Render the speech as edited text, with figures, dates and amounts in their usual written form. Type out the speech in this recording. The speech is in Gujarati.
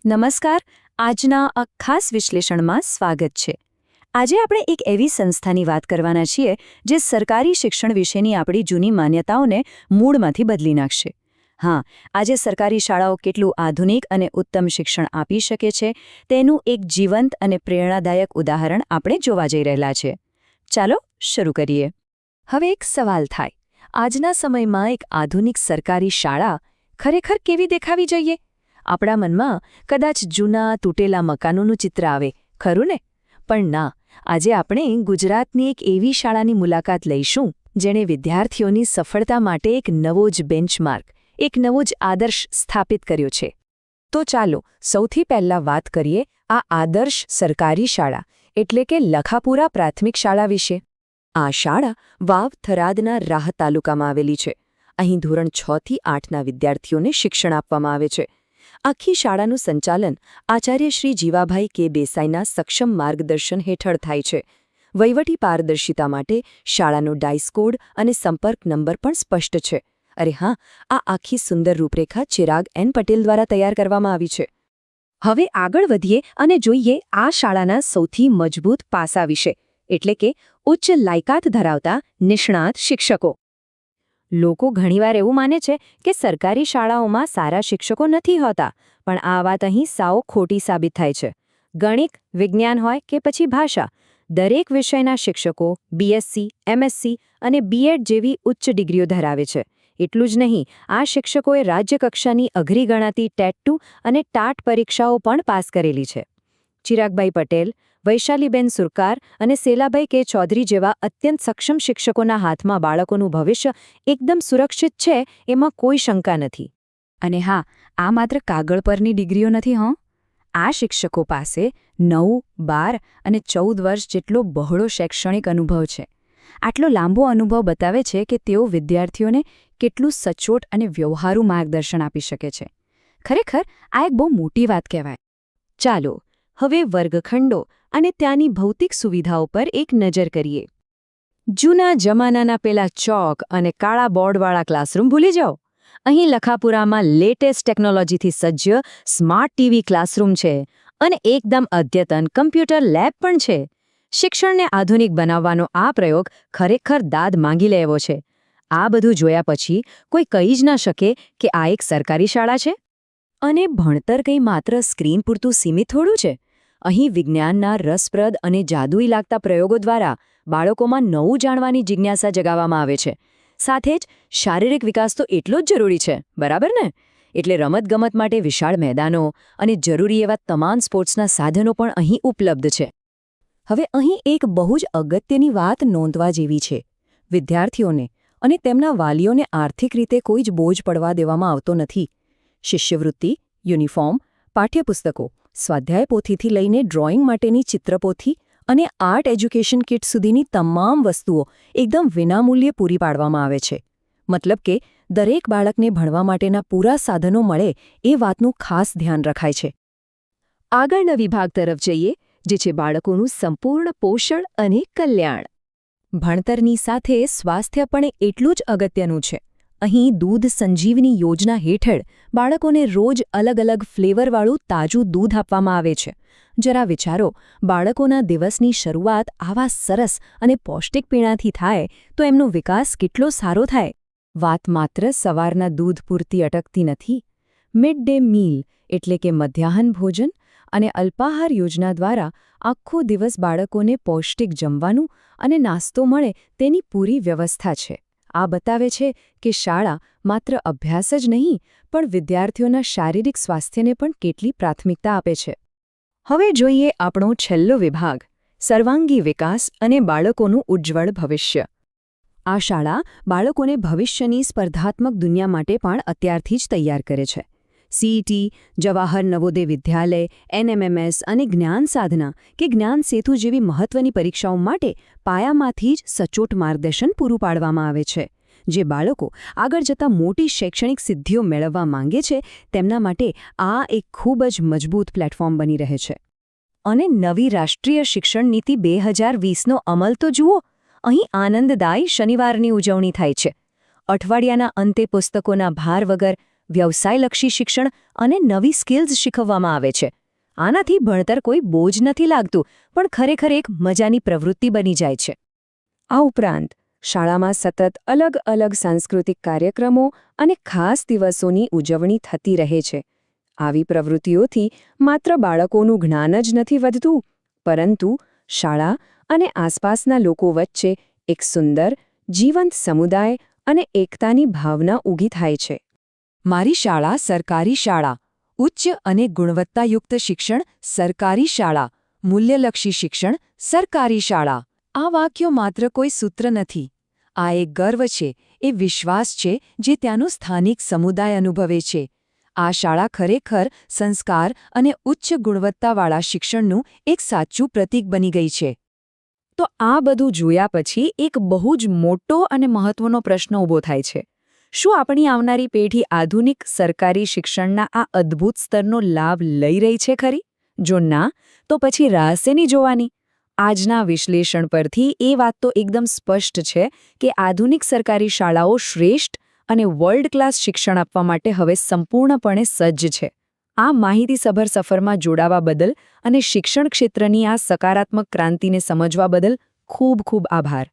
નમસ્કાર. આજના આ ખાસ વિશ્લેષણમાં સ્વાગત છે. આજે આપણે એક એવી સંસ્થાની વાત કરવાના છીએ જે સરકારી શિક્ષણ વિશેની આપણી જૂની માન્યતાઓને મૂળમાંથી બદલી નાખશે. હા, આજે સરકારી શાળાઓ કેટલું આધુનિક અને ઉત્તમ શિક્ષણ આપી શકે છે તેનું એક જીવંત અને પ્રેરણાદાયક ઉદાહરણ આપણે જોવા જઈ રહેલા છે. ચાલો શરૂ કરીએ. હવે એક સવાલ થાય, આજના સમયમાં એક આધુનિક સરકારી શાળા ખરેખર કેવી દેખાવી જોઈએ? આપણા મનમાં કદાચ જૂના તૂટેલા મકાનોનું ચિત્ર આવે, ખરું ને? પણ ના, આજે આપણે ગુજરાતની એક એવી શાળાની મુલાકાત લઈશું જેણે વિદ્યાર્થીઓની સફળતા માટે એક નવો જ બેન્ચમાર્ક, એક નવો જ આદર્શ સ્થાપિત કર્યો છે. તો ચાલો સૌથી પહેલાં વાત કરીએ આ આદર્શ સરકારી શાળા એટલે કે લખાપુરા પ્રાથમિક શાળા વિશે. આ શાળા વાવ થરાદના રાહ તાલુકામાં આવેલી છે. અહીં ધોરણ 6 થી 8ના વિદ્યાર્થીઓને શિક્ષણ આપવામાં આવે છે. આખી શાળાનું સંચાલન આચાર્ય શ્રી જીવાભાઈ કે દેસાઈના સક્ષમ માર્ગદર્શન હેઠળ થાય છે. વહીવટી પારદર્શિતા માટે શાળાનો ડાઇસ કોડ અને સંપર્ક નંબર પણ સ્પષ્ટ છે. અરે હા, આ આખી સુંદર રૂપરેખા ચિરાગ એન પટેલ દ્વારા તૈયાર કરવામાં આવી છે. હવે આગળ વધીએ અને જોઈએ આ શાળાના સૌથી મજબૂત પાસા વિશે, એટલે કે ઉચ્ચ લાયકાત ધરાવતા નિષ્ણાત શિક્ષકો. લોકો ઘણીવાર એવું માને છે કે સરકારી શાળાઓમાં સારા શિક્ષકો નથી હોતા, પણ આ વાત અહીં સાવ ખોટી સાબિત થાય છે. ગણિત, વિજ્ઞાન હોય કે પછી ભાષા, દરેક વિષયના શિક્ષકો BSc, MSc અને B.Ed જેવી ઉચ્ચ ડિગ્રીઓ ધરાવે છે. એટલું જ નહીં, આ શિક્ષકોએ રાજ્યકક્ષાની અઘરી ગણાતી ટેટ2 અને ટાટ પરીક્ષાઓ પણ પાસ કરેલી છે. ચિરાગભાઈ પટેલ, વૈશાલીબેન સુરકાર અને સેલાભાઈ કે ચૌધરી જેવા અત્યંત સક્ષમ શિક્ષકોના હાથમાં બાળકોનું ભવિષ્ય એકદમ સુરક્ષિત છે, એમાં કોઈ શંકા નથી. અને હા, આ માત્ર કાગળ પરની ડિગ્રીઓ નથી. આ શિક્ષકો પાસે 9, 12 અને 14 વર્ષ જેટલો બહોળો શૈક્ષણિક અનુભવ છે. આટલો લાંબો અનુભવ બતાવે છે કે તેઓ વિદ્યાર્થીઓને કેટલું સચોટ અને વ્યવહારુ માર્ગદર્શન આપી શકે છે. ખરેખર આ એક બહુ મોટી વાત કહેવાય. ચાલો હવે વર્ગખંડો અને ત્યાંની ભૌતિક સુવિધાઓ પર એક નજર કરીએ. જૂના જમાનાના પેલા ચોક અને કાળા બોર્ડવાળા ક્લાસરૂમ ભૂલી જાઓ. અહીં લખાપુરામાં લેટેસ્ટ ટેકનોલોજીથી સજ્જ સ્માર્ટ ટીવી ક્લાસરૂમ છે અને એકદમ અદ્યતન કમ્પ્યુટર લેબ પણ છે. શિક્ષણને આધુનિક બનાવવાનો આ પ્રયોગ ખરેખર દાદ માંગી લે એવો છે. આ બધું જોયા પછી કોઈ કહી જ ન શકે કે આ એક સરકારી શાળા છે. અને ભણતર કંઈ માત્ર સ્ક્રીન પૂરતું સીમિત થોડું છે. અહીં વિજ્ઞાનના રસપ્રદ અને જાદુઈ લાગતા પ્રયોગો દ્વારા બાળકોમાં નવું જાણવાની જિજ્ઞાસા જગાવવામાં આવે છે. સાથે જ શારીરિક વિકાસ તો એટલો જ જરૂરી છે, બરાબર ને? એટલે રમતગમત માટે વિશાળ મેદાનો અને જરૂરી એવા તમામ સ્પોર્ટ્સના સાધનો પણ અહીં ઉપલબ્ધ છે. હવે અહીં એક બહુ જ અગત્યની વાત નોંધવા જેવી છે. વિદ્યાર્થીઓને અને તેમના વાલીઓને આર્થિક રીતે કોઈ જ બોજ પડવા દેવામાં આવતો નથી. શિષ્યવૃત્તિ, યુનિફોર્મ, પાઠ્યપુસ્તકો, સ્વાધ્યાય પોથીથી લઈને ડ્રોઈંગ માટેની ચિત્રપોથી અને આર્ટ એજ્યુકેશન કિટ સુધીની તમામ વસ્તુઓ એકદમ વિનામૂલ્યે પૂરી પાડવામાં આવે છે. મતલબ કે દરેક બાળકને ભણવા માટેના પૂરા સાધનો મળે એ વાતનું ખાસ ધ્યાન રખાય છે. આગળના વિભાગ તરફ જઈએ, જે છે બાળકોનું સંપૂર્ણ પોષણ અને કલ્યાણ. ભણતરની સાથે સ્વાસ્થ્ય પણ એટલું જ અગત્યનું છે. અહીં દૂધ સંજીવની યોજના હેઠળ બાળકોને રોજ અલગ અલગ ફ્લેવરવાળું તાજું દૂધ આપવામાં આવે છે. જરા વિચારો, બાળકોના દિવસની શરૂઆત આવા સરસ અને પૌષ્ટિક પીણાથી થાય તો એમનો વિકાસ કેટલો સારો થાય. વાત માત્ર સવારના દૂધ પૂરતી અટકતી નથી. મિડ ડે મીલ એટલે કે મધ્યાહન ભોજન અને અલ્પાહાર યોજના દ્વારા આખો દિવસ બાળકોને પૌષ્ટિક જમવાનું અને નાસ્તો મળે તેની પૂરી વ્યવસ્થા છે. આ બતાવે છે કે શાળા માત્ર અભ્યાસ જ નહીં, પણ વિદ્યાર્થીઓના શારીરિક સ્વાસ્થ્યને પણ કેટલી પ્રાથમિકતા આપે છે. હવે જોઈએ આપણો છેલ્લો વિભાગ, સર્વાંગી વિકાસ અને બાળકોનું ઉજ્જવળ ભવિષ્ય. આ શાળા બાળકોને ભવિષ્યની સ્પર્ધાત્મક દુનિયા માટે પણ અત્યારથી જ તૈયાર કરે છે. CET, જવાહર નવોદય વિદ્યાલય, NMMS અને જ્ઞાન સાધના કે જ્ઞાન સેતુ જેવી મહત્વની પરીક્ષાઓ માટે પાયામાંથી જ સચોટ માર્ગદર્શન પૂરું પાડવામાં આવે છે. જે બાળકો આગળ જતાં મોટી શૈક્ષણિક સિદ્ધિઓ મેળવવા માંગે છે તેમના માટે આ એક ખૂબ જ મજબૂત પ્લેટફોર્મ બની રહે છે. અને નવી રાષ્ટ્રીય શિક્ષણ નીતિ 2020નો અમલ તો જુઓ. અહીં આનંદદાયી શનિવારની ઉજવણી થાય છે. અઠવાડિયાના અંતે પુસ્તકોના ભાર વગર વ્યવસાયલક્ષી શિક્ષણ અને નવી સ્કિલ્સ શીખવવામાં આવે છે. આનાથી ભણતર કોઈ બોજ નથી લાગતું, પણ ખરેખર એક મજાની પ્રવૃત્તિ બની જાય છે. આ ઉપરાંત શાળામાં સતત અલગ અલગ સાંસ્કૃતિક કાર્યક્રમો અને ખાસ દિવસોની ઉજવણી થતી રહે છે. આવી પ્રવૃત્તિઓથી માત્ર બાળકોનું જ્ઞાન જ નથી વધતું, પરંતુ શાળા અને આસપાસના લોકો વચ્ચે એક સુંદર, જીવંત સમુદાય અને એકતાની ભાવના ઊભી થાય છે. મારી શાળા સરકારી શાળા, ઉચ્ચ અને ગુણવત્તાયુક્ત શિક્ષણ સરકારી શાળા, મૂલ્યલક્ષી શિક્ષણ સરકારી શાળા. આ વાક્યો માત્ર કોઈ સૂત્ર નથી. આ એક ગર્વ છે, એ વિશ્વાસ છે જે ત્યાંનો સ્થાનિક સમુદાય અનુભવે છે. આ શાળા ખરેખર સંસ્કાર અને ઉચ્ચ ગુણવત્તાવાળા શિક્ષણનું એક સાચું પ્રતીક બની ગઈ છે. તો આ બધું જોયા પછી એક બહુ જ મોટો અને મહત્વનો પ્રશ્ન ઊભો થાય છે. શું આપણી આવનારી પેઢી આધુનિક સરકારી શિક્ષણના આ અદ્ભુત સ્તરનો લાભ લઈ રહી છે ખરી? જો ના, તો પછી રાહ શેની જોવાની? આજના વિશ્લેષણ પરથી એ વાત તો એકદમ સ્પષ્ટ છે કે આધુનિક સરકારી શાળાઓ શ્રેષ્ઠ અને વર્લ્ડ ક્લાસ શિક્ષણ આપવા માટે હવે સંપૂર્ણપણે સજ્જ છે. આ માહિતીસભર સફરમાં જોડાવા બદલ અને શિક્ષણ ક્ષેત્રની આ સકારાત્મક ક્રાંતિને સમજવા બદલ ખૂબ ખૂબ આભાર.